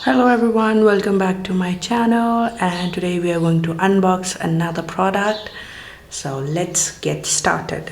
Hello everyone, welcome back to my channel, and today we are going to unbox another product. So let's get started.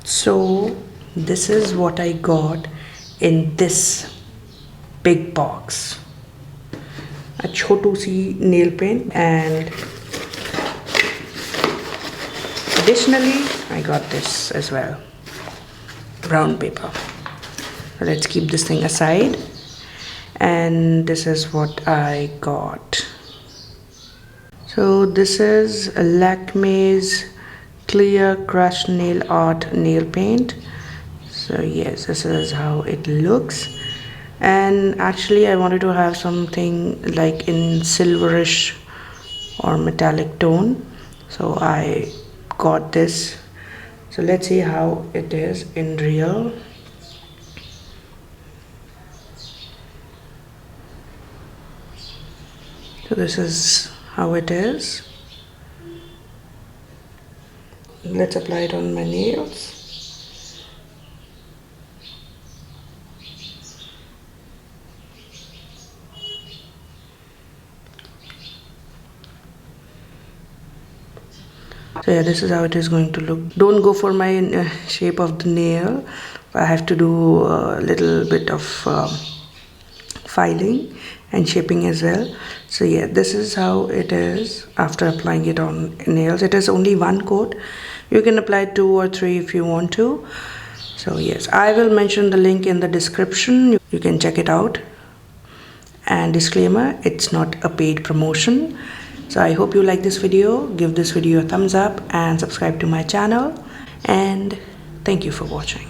So this is what I got in this big box. A chotu si nail pen, and additionally I got this as well, brown paper. So let's keep this thing aside, and this is what I got. So this is Lakmē's clear crushed nail art nail paint. So yes, this is how it looks, and actually I wanted to have something like in silverish or metallic tone, so I got this. So let's see how it is in real. So this is how it is. Let's apply it on my nails. So yeah, this is how it is going to look. Don't go for my shape of the nail. I have to do a little bit of filing and shaping as well. So yeah, this is how it is after applying it on nails. It is only one coat. You can apply 2 or 3 if you want to. So yes, I will mention the link in the description. You can check it out. And disclaimer, it's not a paid promotion. So I hope you like this video. Give this video a thumbs up and subscribe to my channel. And thank you for watching.